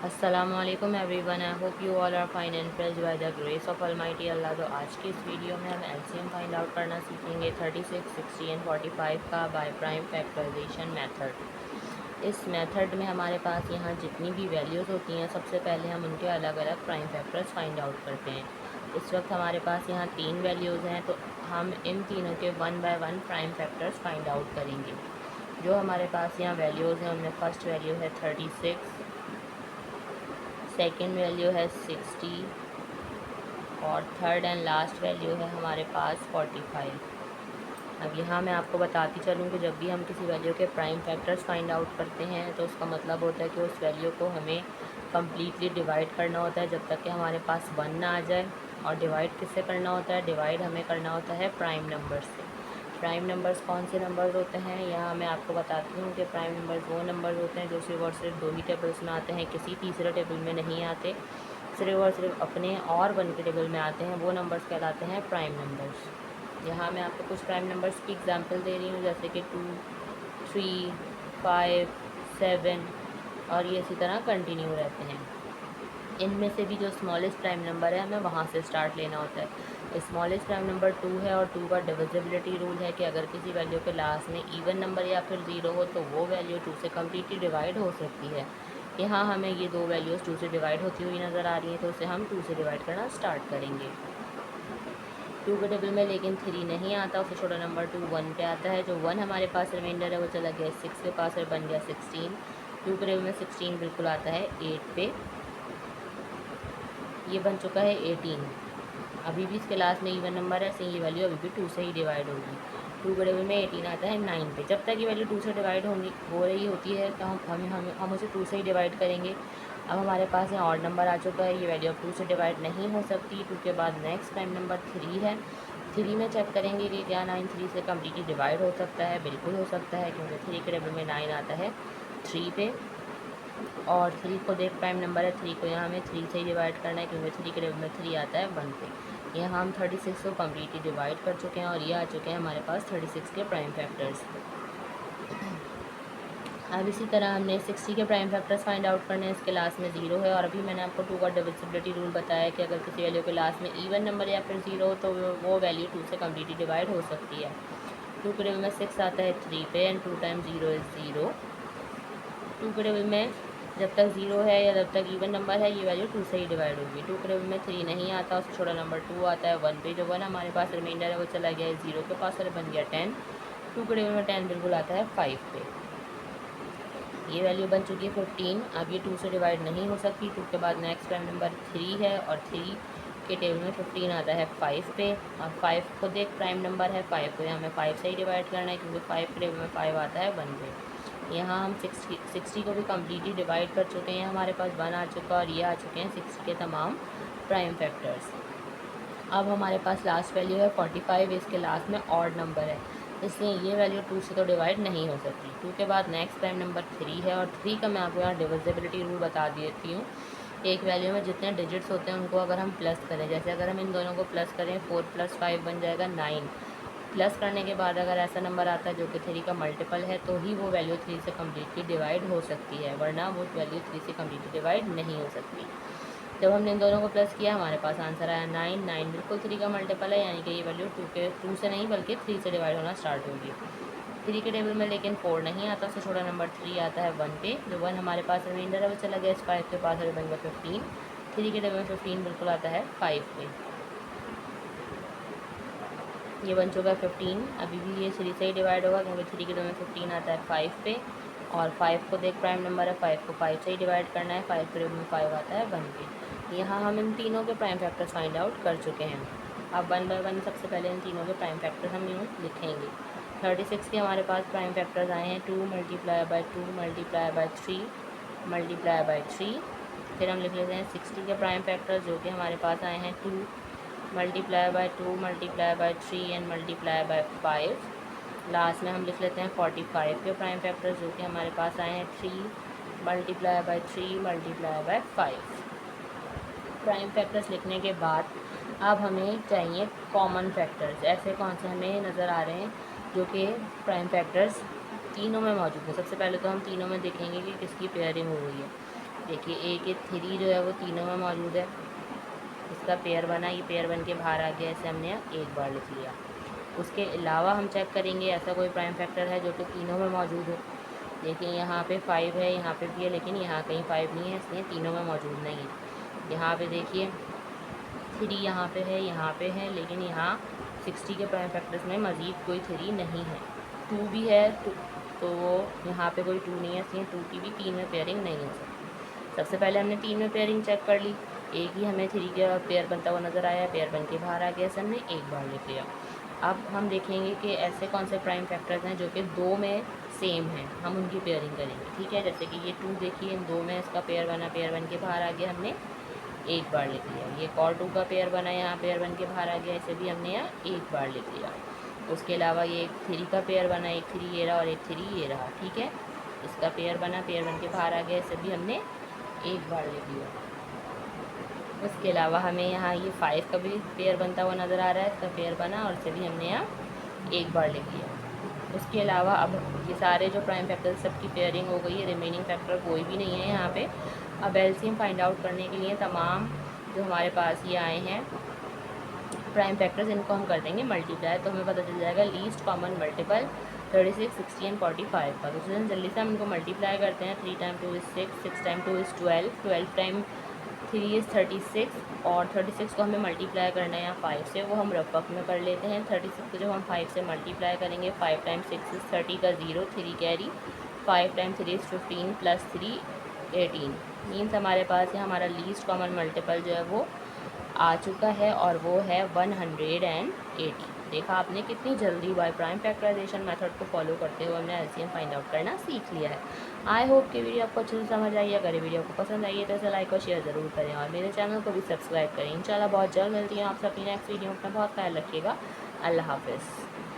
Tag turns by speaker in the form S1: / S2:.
S1: अस्सलामुअलैकुम everyone, I hope you all are fine and blessed by the grace of almighty Allah. तो आज की इस वीडियो में हम एलसीएम फाइंड आउट करना सीखेंगे 36, 60 एंड 45 का बाय प्राइम फैक्टराइजेशन मेथड। इस मेथड में हमारे पास यहाँ जितनी भी वैल्यूज़ होती हैं, सबसे पहले हम उनके अलग अलग प्राइम फैक्टर्स फाइंड आउट करते हैं। इस वक्त हमारे पास यहाँ 3 वैल्यूज़ हैं, तो हम इन तीनों के one by one prime factors find out करेंगे। जो हमारे पास यहाँ वैल्यूज़ हैं उनमें फ़र्स्ट वैल्यू है 36, सेकेंड वैल्यू है 60 और थर्ड एंड लास्ट वैल्यू है हमारे पास 45। अब यहाँ मैं आपको बताती चलूँ कि जब भी हम किसी वैल्यू के प्राइम फैक्टर्स फाइंड आउट करते हैं तो उसका मतलब होता है कि उस वैल्यू को हमें कम्प्लीटली डिवाइड करना होता है जब तक कि हमारे पास 1 ना आ जाए। और डिवाइड किससे करना होता है? डिवाइड हमें करना होता है प्राइम नंबर से। प्राइम नंबर्स कौन से नंबर्स होते हैं? यहाँ मैं आपको बताती हूँ कि प्राइम नंबर्स वो नंबर्स होते हैं जो सिर्फ और सिर्फ 2 ही टेबल्स में आते हैं, किसी तीसरे टेबल में नहीं आते, सिर्फ और सिर्फ अपने और 1 के टेबल में आते हैं। वो नंबर्स कहलाते हैं प्राइम नंबर्स। यहाँ मैं आपको कुछ प्राइम नंबर्स की एग्जांपल दे रही हूँ, जैसे कि 2, 3, 5, 7 और ये इसी तरह कंटिन्यू रहते हैं। इनमें से भी जो स्मॉलेस्ट प्राइम नंबर है हमें वहाँ से स्टार्ट लेना होता है। स्मॉलेस्ट प्राइम नंबर 2 है और 2 का डिविजिबिलिटी रूल है कि अगर किसी वैल्यू के लास्ट में इवन नंबर या फिर 0 हो तो वो वैल्यू 2 से कम्प्लीटली डिवाइड हो सकती है। यहाँ हमें ये 2 वैल्यूज़ 2 से डिवाइड होती हुई नज़र आ रही हैं, तो उसे हम 2 से डिवाइड करना स्टार्ट करेंगे। 2 के टेबल में लेकिन 3 नहीं आता, उससे छोटा नंबर 2 1 पे आता है। जो 1 हमारे पास रिमाइंडर है वो चला गया 6 के पास और बन गया 16। 2 के टेबल में 16 बिल्कुल आता है 8 पे, ये बन चुका है 18। अभी भी इसके लास्ट में इवन नंबर है, इसलिए ये वैल्यू अभी भी 2 से ही डिवाइड होगी। 2 के टेबल में 18 आता है 9 पे। जब तक ये वैल्यू 2 से डिवाइड हो रही होती है तो हम उसे 2 से ही डिवाइड करेंगे। अब हमारे पास यहाँ ऑड नंबर आ चुका है, ये वैल्यू अब 2 से डिवाइड नहीं हो सकती। 2 के बाद नेक्स्ट प्राइम नंबर 3 है। 3 में चेक करेंगे कि क्या 9 3 से कम्प्लीटली डिवाइड हो सकता है। बिल्कुल हो सकता है, क्योंकि 3 के टेबल में 9 आता है 3 पे। और 3 को देख प्राइम नंबर है, 3 को यहाँ हमें 3 से ही डिवाइड करना है, क्योंकि 3 के टेबल में 3 आता है 1 पे। यहाँ हम 36 को कम्प्लीटली डिवाइड कर चुके हैं और ये आ चुके हैं हमारे पास 36 के प्राइम फैक्टर्स। अब इसी तरह हमने 60 के प्राइम फैक्टर्स फाइंड आउट करने हैं। इसके लास्ट में 0 है और अभी मैंने आपको 2 का डिविजिबिलिटी रूल बताया कि अगर किसी वैल्यू के लास्ट में इवन नंबर या फिर 0 हो तो वो वैल्यू 2 से कम्प्लीटली डिवाइड हो सकती है। 2 के टेबल में 6 आता है 3 पे एंड 2 टाइम्स 0 इज़ 0। 2 के टेबल में जब तक 0 है या जब तक इवन नंबर है ये वैल्यू 2 से ही डिवाइड होगी। 2 के टेबल में 3 नहीं आता, उससे छोटा नंबर 2 आता है 1 पे। जो 1 हमारे पास रिमाइंडर है वो चला गया है 0 के पास और बन गया 10। 2 के टेबल में 10 बिल्कुल आता है 5 पे। ये वैल्यू बन चुकी है 15। अब ये 2 से डिवाइड नहीं हो सकती। 2 के बाद नेक्स्ट प्राइम नंबर 3 है और 3 के टेबल में 15 आता है 5 पे। और 5 खुद एक प्राइम नंबर है, 5 को हमें 5 से ही डिवाइड करना है, क्योंकि 5 के टेबल में 5 आता है 1 पे। यहाँ हम 60 को भी कम्प्लीटली डिवाइड कर चुके हैं, हमारे पास 1 आ चुका और ये आ चुके हैं 60 के तमाम प्राइम फैक्टर्स। अब हमारे पास लास्ट वैल्यू है 45, इसके लास्ट में ऑड नंबर है, इसलिए ये वैल्यू 2 से तो डिवाइड नहीं हो सकती। 2 के बाद नेक्स्ट प्राइम नंबर 3 है और 3 का मैं आपको यहाँ डिविजिबिलिटी रूल बता देती हूँ। एक वैल्यू में जितने डिजिट्स होते हैं उनको अगर हम प्लस करें, जैसे अगर हम इन दोनों को प्लस करें 4 + 5 बन जाएगा 9। प्लस करने के बाद अगर ऐसा नंबर आता है जो कि 3 का मल्टीपल है तो ही वो वैल्यू 3 से कम्प्लीटली डिवाइड हो सकती है, वरना वो वैल्यू 3 से कम्प्लीटली डिवाइड नहीं हो सकती। जब हमने इन दोनों को प्लस किया हमारे पास आंसर आया 9। 9 बिल्कुल 3 का मल्टीपल है, यानी कि ये वैल्यू 2 से नहीं बल्कि 3 से डिवाइड होना स्टार्ट होगी। 3 के टेबल में लेकिन 4 नहीं आता, उससे छोटा नंबर 3 आता है 1 पे। जो 1 हमारे पास रिमाइंडर है वो चला गया इस 5 के पास और बन गया 15। 3 के टेबल में 15 बिल्कुल आता है 5 पे। ये बन चुका है 15। अभी भी ये 3 से ही डिवाइड होगा, क्योंकि 3 के टेबल में 15 आता है 5 पे। और 5 को देख प्राइम नंबर है, 5 को 5 से ही डिवाइड करना है, 5 के टेबल में 5 आता है 1 पे। यहाँ हम इन तीनों के प्राइम फैक्टर्स फाइंड आउट कर चुके हैं। अब 1 बाय 1 सबसे पहले इन तीनों के प्राइम फैक्टर्स हम यूँ लिखेंगे। 36 के हमारे पास प्राइम फैक्टर्स आए हैं 2 × 2 × 3 × 3। फिर हम लिख लेते हैं 60 के प्राइम फैक्टर्स, जो कि हमारे पास आए हैं 2 × 2 × 3 एंड × 5। लास्ट में हम लिख लेते हैं 45 के प्राइम फैक्टर्स, जो कि हमारे पास आए हैं 3 × 3 × 5। प्राइम फैक्टर्स लिखने के बाद अब हमें चाहिए कॉमन फैक्टर्स। ऐसे कौन से हमें नज़र आ रहे हैं जो कि प्राइम फैक्टर्स तीनों में मौजूद है। सबसे पहले तो हम तीनों में देखेंगे कि किसकी पेयरिंग हो रही है। देखिए ए के 3 जो है वो तीनों में मौजूद है, इसका पेयर बना, ये पेयर बन के बाहर आ गया, ऐसे हमने एक बार लिख लिया। उसके अलावा हम चेक करेंगे ऐसा कोई प्राइम फैक्टर है जो कि तीनों में मौजूद हो। देखिए यहाँ पे 5 है, यहाँ पे भी है, लेकिन यहाँ कहीं 5 नहीं है, इसलिए तीनों में मौजूद नहीं है। यहाँ पे देखिए 3 यहाँ पे है, लेकिन यहाँ 60 के प्राइम फैक्टर्स में मज़ीद कोई 3 नहीं है। 2 भी है, तो वो यहाँ पे कोई 2 नहीं है, इसलिए 2 की भी 3 में पेयरिंग नहीं हो सकती। सबसे पहले हमने 3 में पेयरिंग चेक कर ली, एक ही हमें 3 का पेयर बनता हुआ नज़र आया, पेयर बन के बाहर आ गया, ऐसे हमने एक बार लिख लिया। अब हम देखेंगे कि ऐसे कौन से प्राइम फैक्टर्स हैं जो कि 2 में सेम हैं, हम उनकी पेयरिंग करेंगे। ठीक है, जैसे कि ये 2 देखिए इन 2 में इसका पेयर बना, पेयर बन के बाहर आ गया, हमने एक बार लिख लिया। ये और 2 का पेयर बना, यहाँ पेयर बन के बाहर आ गया, इसे भी हमने यहाँ एक बार लिख लिया। उसके अलावा ये एक 3 का पेयर बना, एक 3 ये रहा और एक 3 ये रहा। ठीक है, इसका पेयर बना, पेयर बन के बाहर आ गया, इसे भी हमने एक बार लिख लिया। उसके अलावा हमें यहाँ ये 5 का भी पेयर बनता हुआ नज़र आ रहा है, इसका पेयर बना और इसे भी हमने यहाँ एक बार लिख लिया। उसके अलावा अब ये सारे जो प्राइम फैक्टर सबकी पेयरिंग हो गई है, रिमेनिंग फैक्टर कोई भी नहीं है यहाँ पे। अब एलसीएम फाइंड आउट करने के लिए तमाम जो हमारे पास ये आए हैं प्राइम फैक्टर्स, इनको हम कर देंगे मल्टीप्लाई, तो हमें पता चल जाएगा लीस्ट कॉमन मल्टीपल 36, 60 एंड 45 का। तो जल्दी से हम इनको मल्टीप्लाई करते हैं। 3 time 2 is 6, 6 time 2 is 12, 12 time 3 is 36, और 36 को हमें मल्टीप्लाई करना है यहाँ 5 से, वो हम रफ वर्क में कर लेते हैं। 36 को जब हम 5 से मल्टीप्लाई करेंगे, 5 टाइम 6 इज़ 30 का 0, 3 carry, 5 time 3 is 15 plus 3 18। Means हमारे पास ये हमारा लीस्ट कॉमन मल्टीपल जो है वो आ चुका है, और वो है 180। देखा आपने कितनी जल्दी बाय प्राइम फैक्टराइजेशन मेथड को फॉलो करते हुए हमने एलसीएम फाइंड आउट करना सीख लिया है। आई होप कि वीडियो आपको अच्छे से समझ आई है। अगर वीडियो आपको पसंद आई है तो इसे लाइक और शेयर ज़रूर करें, और मेरे चैनल को भी सब्सक्राइब करें। इंशाल्लाह बहुत जल्द मिलती है आपसे अपनी नेक्स्ट वीडियो में। अपना बहुत ख्याल रखिएगा। अल्लाह हाफ़िज़।